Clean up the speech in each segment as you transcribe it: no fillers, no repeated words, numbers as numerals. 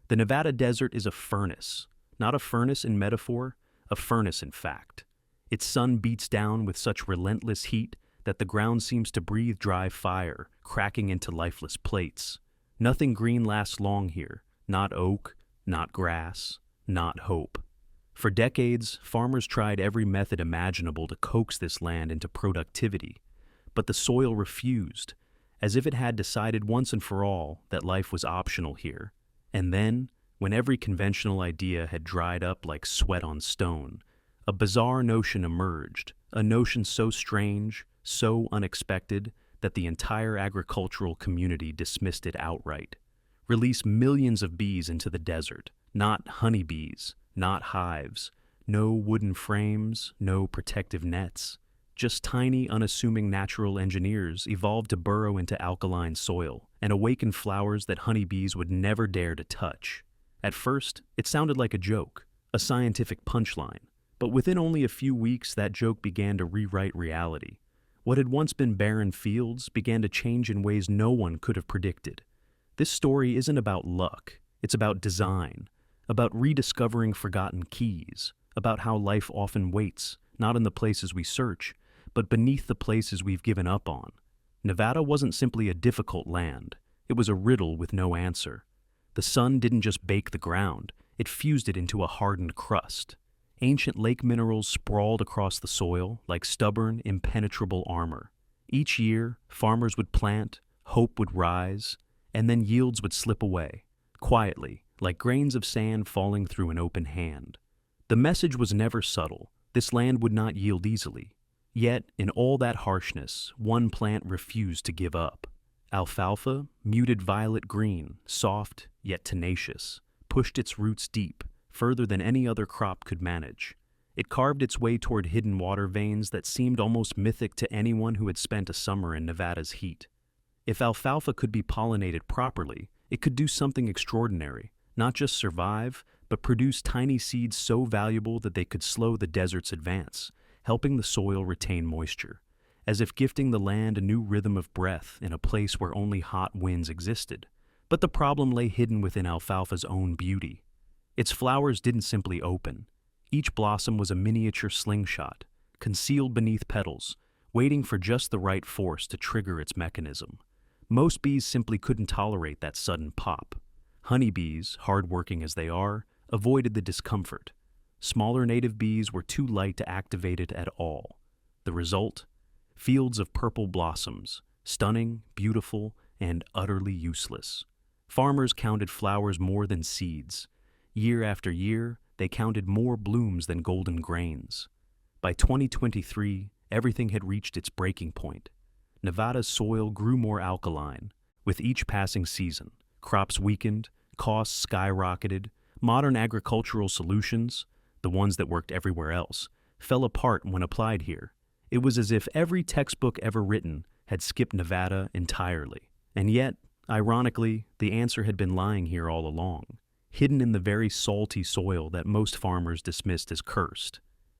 The Nevada desert is a furnace, not a furnace in metaphor, a furnace in fact. Its sun beats down with such relentless heat that the ground seems to breathe dry fire, cracking into lifeless plates. Nothing green lasts long here, not oak, not grass, not hope. For decades, farmers tried every method imaginable to coax this land into productivity, but the soil refused, as if it had decided once and for all that life was optional here. And then, when every conventional idea had dried up like sweat on stone, a bizarre notion emerged, a notion so strange, so unexpected, that the entire agricultural community dismissed it outright. Release millions of bees into the desert, not honeybees, not hives, no wooden frames, no protective nets. Just tiny, unassuming natural engineers evolved to burrow into alkaline soil and awaken flowers that honeybees would never dare to touch. At first, it sounded like a joke, a scientific punchline, but within only a few weeks that joke began to rewrite reality. What had once been barren fields began to change in ways no one could have predicted. This story isn't about luck, it's about design, about rediscovering forgotten keys, about how life often waits, not in the places we search, but beneath the places we've given up on. Nevada wasn't simply a difficult land, it was a riddle with no answer. The sun didn't just bake the ground, it fused it into a hardened crust. Ancient lake minerals sprawled across the soil like stubborn, impenetrable armor. Each year, farmers would plant, hope would rise, and then yields would slip away, quietly, like grains of sand falling through an open hand. The message was never subtle. This land would not yield easily. Yet, in all that harshness, one plant refused to give up. Alfalfa, muted violet green, soft yet tenacious, pushed its roots deep, further than any other crop could manage. It carved its way toward hidden water veins that seemed almost mythic to anyone who had spent a summer in Nevada's heat. If alfalfa could be pollinated properly, it could do something extraordinary, not just survive, but produce tiny seeds so valuable that they could slow the desert's advance, helping the soil retain moisture, as if gifting the land a new rhythm of breath in a place where only hot winds existed. But the problem lay hidden within alfalfa's own beauty. Its flowers didn't simply open. Each blossom was a miniature slingshot, concealed beneath petals, waiting for just the right force to trigger its mechanism. Most bees simply couldn't tolerate that sudden pop. Honeybees, hard-working as they are, avoided the discomfort. Smaller native bees were too light to activate it at all. The result? Fields of purple blossoms, stunning, beautiful, and utterly useless. Farmers counted flowers more than seeds. Year after year, they counted more blooms than golden grains. By 2023, everything had reached its breaking point. Nevada's soil grew more alkaline. With each passing season, crops weakened, costs skyrocketed, modern agricultural solutions, the ones that worked everywhere else, fell apart when applied here. It was as if every textbook ever written had skipped Nevada entirely. And yet, ironically, the answer had been lying here all along, hidden in the very salty soil that most farmers dismissed as cursed.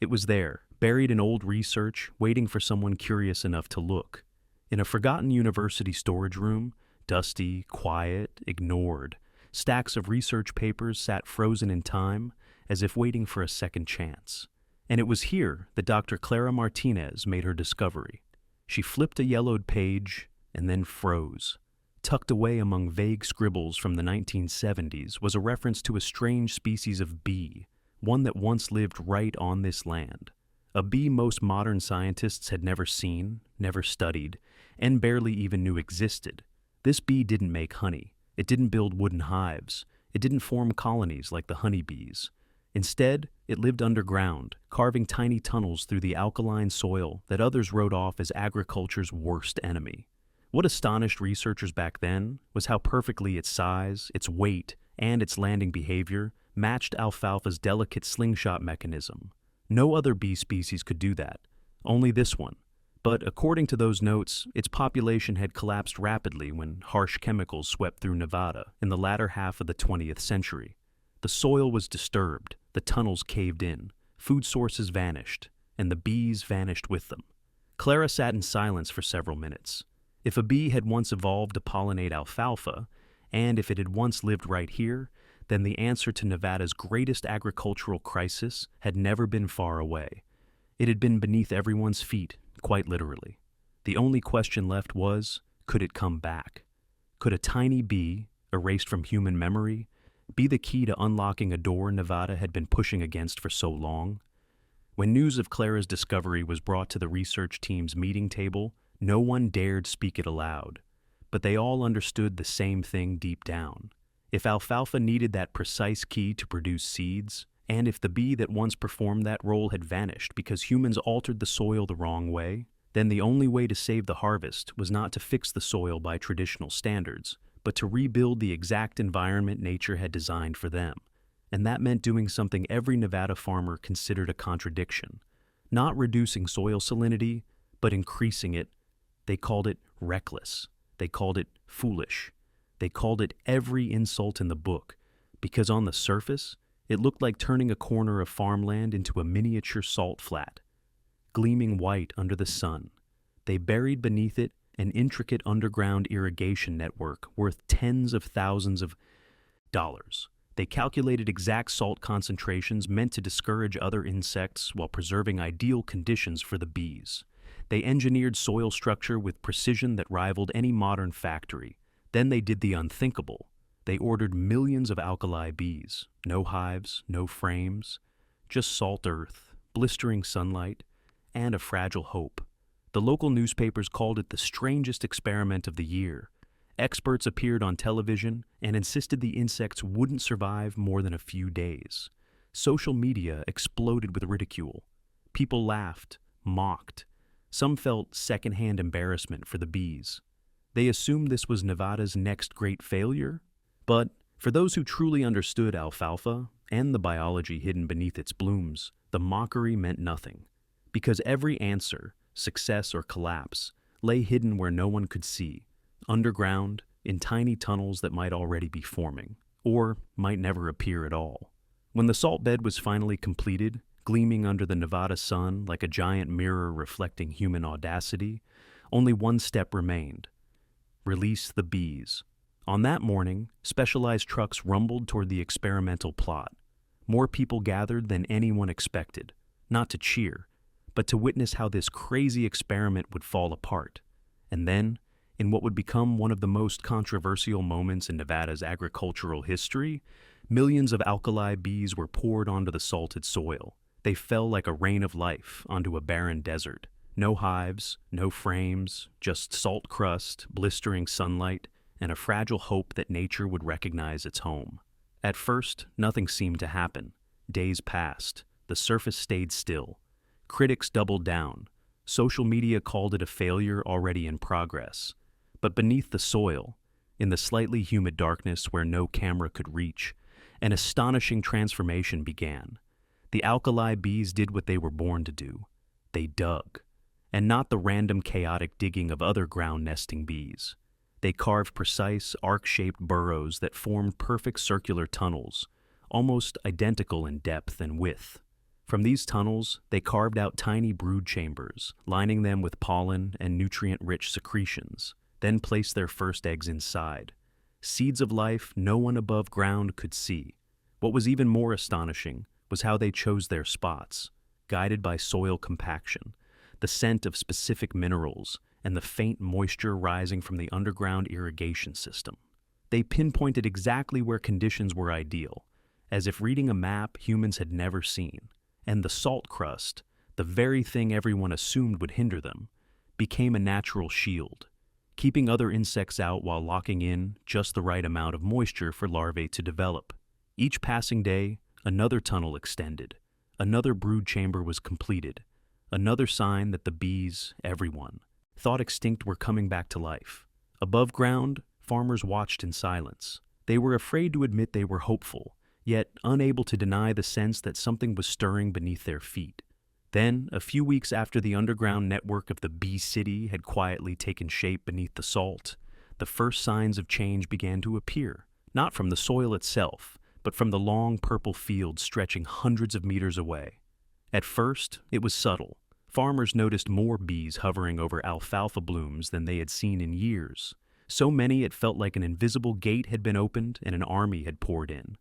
It was there, buried in old research, waiting for someone curious enough to look. In a forgotten university storage room, dusty, quiet, ignored, stacks of research papers sat frozen in time, as if waiting for a second chance. And it was here that Dr. Clara Martinez made her discovery. She flipped a yellowed page and then froze. Tucked away among vague scribbles from the 1970s was a reference to a strange species of bee, one that once lived right on this land. A bee most modern scientists had never seen, never studied, and barely even knew existed. This bee didn't make honey. It didn't build wooden hives. It didn't form colonies like the honeybees. Instead, it lived underground, carving tiny tunnels through the alkaline soil that others wrote off as agriculture's worst enemy. What astonished researchers back then was how perfectly its size, its weight, and its landing behavior matched alfalfa's delicate slingshot mechanism. No other bee species could do that, only this one. But according to those notes, its population had collapsed rapidly when harsh chemicals swept through Nevada in the latter half of the 20th century. The soil was disturbed, the tunnels caved in, food sources vanished, and the bees vanished with them. Clara sat in silence for several minutes. If a bee had once evolved to pollinate alfalfa, and if it had once lived right here, then the answer to Nevada's greatest agricultural crisis had never been far away. It had been beneath everyone's feet, quite literally. The only question left was, could it come back? Could a tiny bee, erased from human memory, be the key to unlocking a door Nevada had been pushing against for so long? When news of Clara's discovery was brought to the research team's meeting table, no one dared speak it aloud. But they all understood the same thing deep down. If alfalfa needed that precise key to produce seeds, and if the bee that once performed that role had vanished because humans altered the soil the wrong way, then the only way to save the harvest was not to fix the soil by traditional standards, but to rebuild the exact environment nature had designed for them. And that meant doing something every Nevada farmer considered a contradiction. Not reducing soil salinity, but increasing it. They called it reckless. They called it foolish. They called it every insult in the book, because on the surface, it looked like turning a corner of farmland into a miniature salt flat, gleaming white under the sun. They buried beneath it an intricate underground irrigation network worth tens of thousands of dollars. They calculated exact salt concentrations meant to discourage other insects while preserving ideal conditions for the bees. They engineered soil structure with precision that rivaled any modern factory. Then they did the unthinkable. They ordered millions of alkali bees. No hives, no frames, just salt earth, blistering sunlight, and a fragile hope. The local newspapers called it the strangest experiment of the year. Experts appeared on television and insisted the insects wouldn't survive more than a few days. Social media exploded with ridicule. People laughed, mocked. Some felt secondhand embarrassment for the bees. They assumed this was Nevada's next great failure. But for those who truly understood alfalfa and the biology hidden beneath its blooms, the mockery meant nothing. Because every answer, success or collapse, lay hidden where no one could see, underground, in tiny tunnels that might already be forming, or might never appear at all. When the salt bed was finally completed, gleaming under the Nevada sun like a giant mirror reflecting human audacity, only one step remained: release the bees. On that morning, specialized trucks rumbled toward the experimental plot. More people gathered than anyone expected, not to cheer, but to witness how this crazy experiment would fall apart. And then, in what would become one of the most controversial moments in Nevada's agricultural history, millions of alkali bees were poured onto the salted soil. They fell like a rain of life onto a barren desert. No hives, no frames, just salt crust, blistering sunlight, and a fragile hope that nature would recognize its home. At first, nothing seemed to happen. Days passed. The surface stayed still. Critics doubled down. Social media called it a failure already in progress. But beneath the soil, in the slightly humid darkness where no camera could reach, an astonishing transformation began. The alkali bees did what they were born to do. They dug. And not the random chaotic digging of other ground-nesting bees. They carved precise, arc-shaped burrows that formed perfect circular tunnels, almost identical in depth and width. From these tunnels, they carved out tiny brood chambers, lining them with pollen and nutrient-rich secretions, then placed their first eggs inside. Seeds of life no one above ground could see. What was even more astonishing was how they chose their spots, guided by soil compaction, the scent of specific minerals, and the faint moisture rising from the underground irrigation system. They pinpointed exactly where conditions were ideal, as if reading a map humans had never seen. And the salt crust, the very thing everyone assumed would hinder them, became a natural shield, keeping other insects out while locking in just the right amount of moisture for larvae to develop. Each passing day, another tunnel extended, another brood chamber was completed, another sign that the bees, everyone, thought extinct were coming back to life. Above ground, farmers watched in silence. They were afraid to admit they were hopeful, yet unable to deny the sense that something was stirring beneath their feet. Then, a few weeks after the underground network of the Bee City had quietly taken shape beneath the salt, the first signs of change began to appear, not from the soil itself, but from the long purple fields stretching hundreds of meters away. At first, it was subtle. Farmers noticed more bees hovering over alfalfa blooms than they had seen in years. So many it felt like an invisible gate had been opened and an army had poured in.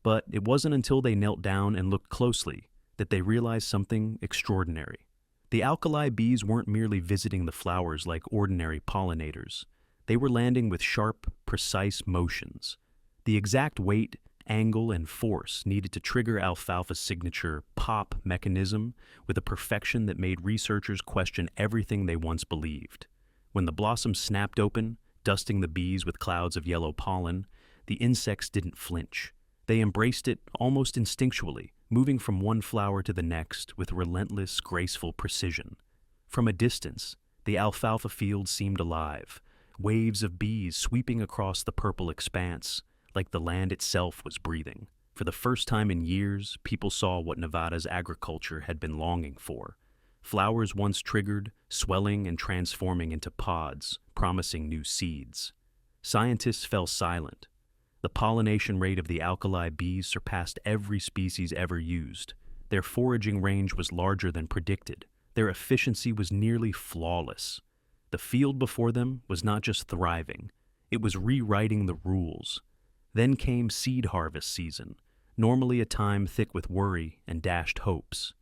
But it wasn't until they knelt down and looked closely that they realized something extraordinary. The alkali bees weren't merely visiting the flowers like ordinary pollinators. They were landing with sharp, precise motions. The exact weight, angle, and force needed to trigger alfalfa's signature pop mechanism with a perfection that made researchers question everything they once believed. When the blossoms snapped open, dusting the bees with clouds of yellow pollen, the insects didn't flinch. They embraced it almost instinctually, moving from one flower to the next with relentless, graceful precision. From a distance, the alfalfa field seemed alive, waves of bees sweeping across the purple expanse, like the land itself was breathing. For the first time in years, people saw what Nevada's agriculture had been longing for. Flowers once triggered, swelling and transforming into pods, promising new seeds. Scientists fell silent. The pollination rate of the alkali bees surpassed every species ever used. Their foraging range was larger than predicted. Their efficiency was nearly flawless. The field before them was not just thriving, it was rewriting the rules. Then came seed harvest season, normally a time thick with worry and dashed hopes.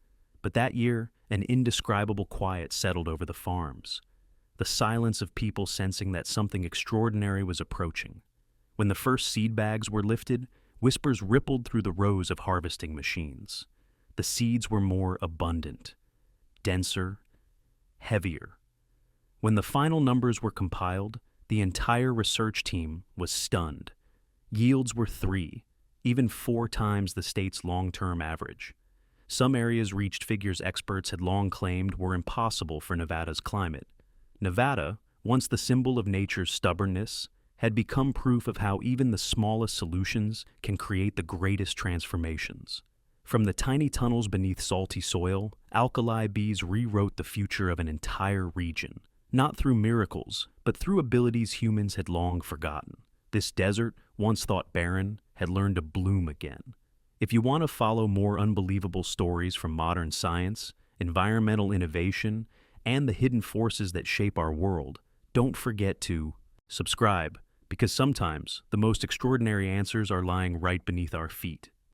But that year, an indescribable quiet settled over the farms, the silence of people sensing that something extraordinary was approaching. When the first seed bags were lifted, whispers rippled through the rows of harvesting machines. The seeds were more abundant, denser, heavier. When the final numbers were compiled, the entire research team was stunned. Yields were 3, even 4 times the state's long-term average. Some areas reached figures experts had long claimed were impossible for Nevada's climate. Nevada, once the symbol of nature's stubbornness, had become proof of how even the smallest solutions can create the greatest transformations. From the tiny tunnels beneath salty soil, alkali bees rewrote the future of an entire region, not through miracles, but through abilities humans had long forgotten. This desert, once thought barren, had learned to bloom again. If you want to follow more unbelievable stories from modern science, environmental innovation, and the hidden forces that shape our world, don't forget to subscribe, because sometimes the most extraordinary answers are lying right beneath our feet.